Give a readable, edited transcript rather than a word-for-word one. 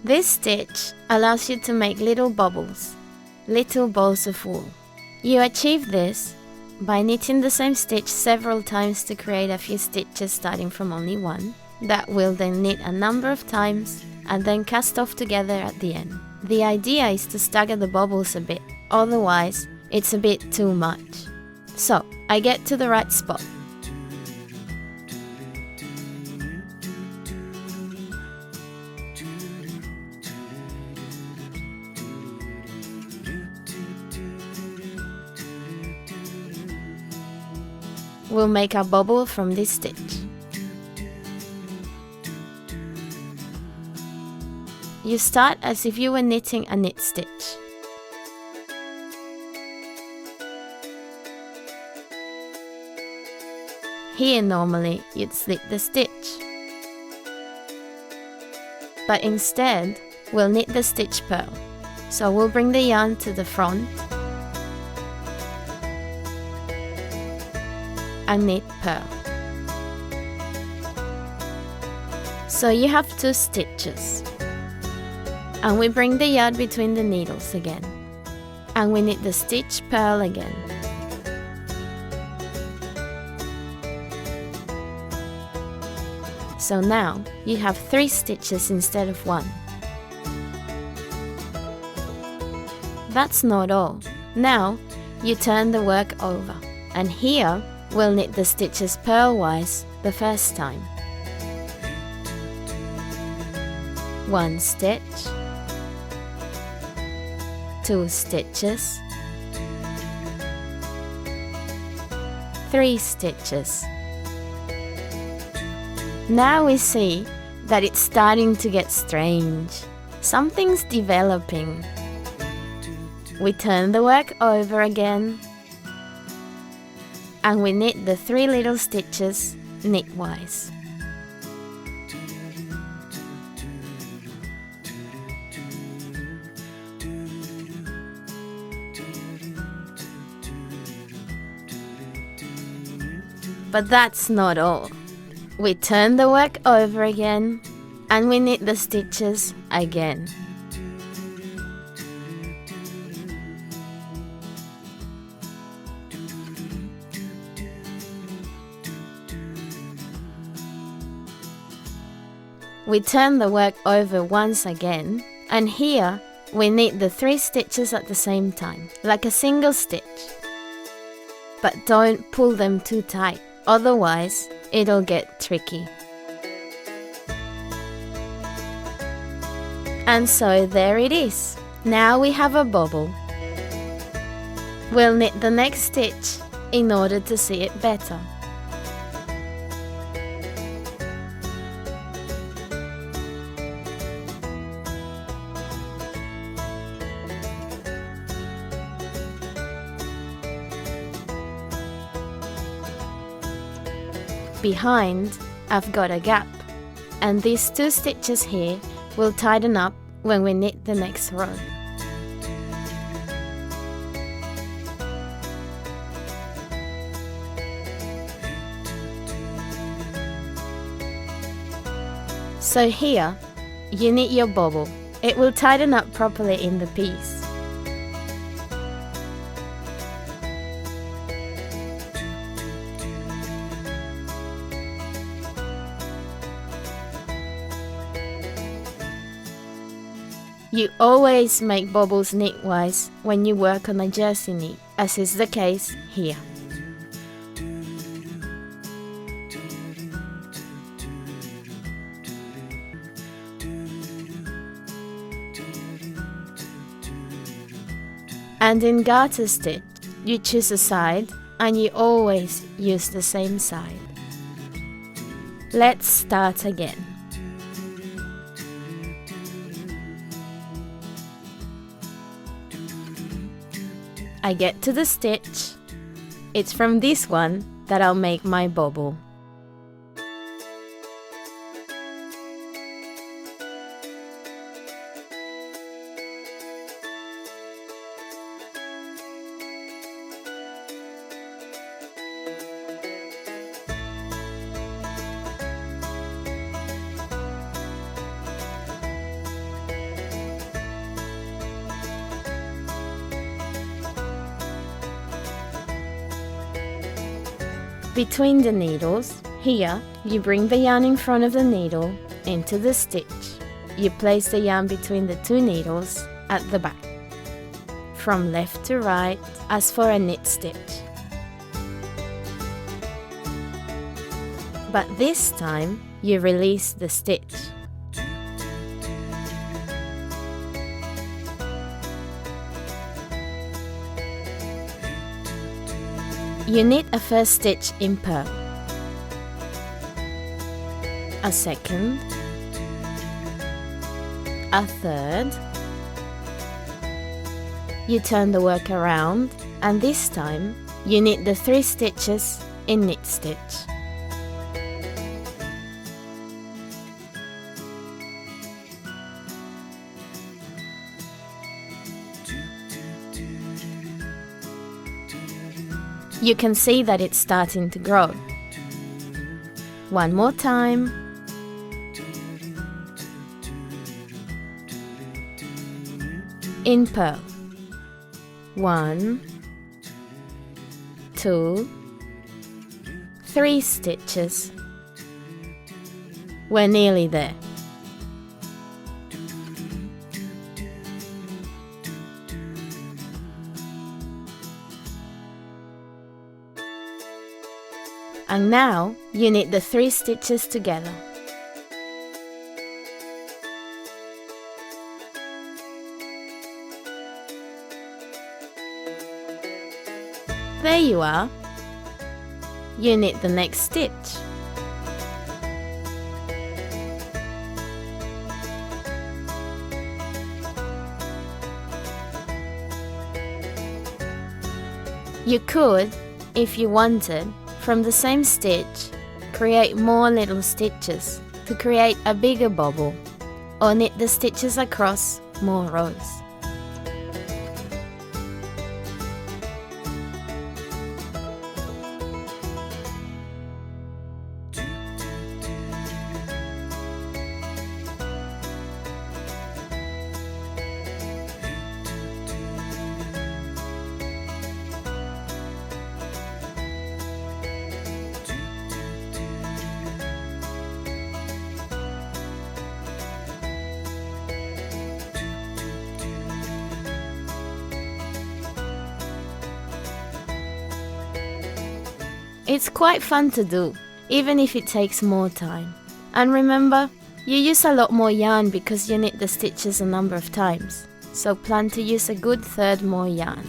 This stitch allows you to make little bubbles, little balls of wool. You achieve this by knitting the same stitch several times to create a few stitches starting from only one, that will then knit a number of times and then cast off together at the end. The idea is to stagger the bubbles a bit, otherwise it's a bit too much. So, I get to the right spot. We'll make a bubble from this stitch. You start as if you were knitting a knit stitch. Here normally you'd slip the stitch, but instead we'll knit the stitch purl. So we'll bring the yarn to the front and knit purl. So you have 2 stitches, and we bring the yarn between the needles again, and we knit the stitch purl again. So now you have 3 stitches instead of 1. That's not all. Now you turn the work over, and here we'll knit the stitches purlwise the first time. 1 stitch, 2 stitches, 3 stitches. Now we see that it's starting to get strange. Something's developing. We turn the work over again, and we knit the 3 little stitches knitwise. But that's not all. We turn the work over again, and we knit the stitches again. We turn the work over once again, and here we knit the 3 stitches at the same time, like a single stitch. But don't pull them too tight, otherwise it'll get tricky. And so there it is. Now we have a bobble. We'll knit the next stitch in order to see it better. Behind, I've got a gap, and these 2 stitches here will tighten up when we knit the next row. So here, you knit your bobble. It will tighten up properly in the piece. You always make bobbles knitwise when you work on a jersey knit, as is the case here. And in garter stitch, you choose a side and you always use the same side. Let's start again. I get to the stitch. It's from this one that I'll make my bobble. Between the needles, here, you bring the yarn in front of the needle into the stitch. You place the yarn between the two needles at the back, from left to right as for a knit stitch. But this time, you release the stitch. You knit a first stitch in purl, a second, a third. You turn the work around, and this time you knit the 3 stitches in knit stitch. You can see that it's starting to grow. One more time. In purl. 1, 2, 3 stitches. We're nearly there. And now you knit the 3 stitches together. There you are. You knit the next stitch. You could, if you wanted, from the same stitch, create more little stitches to create a bigger bobble, or knit the stitches across more rows. It's quite fun to do, even if it takes more time. And remember, you use a lot more yarn because you knit the stitches a number of times, so plan to use a good third more yarn.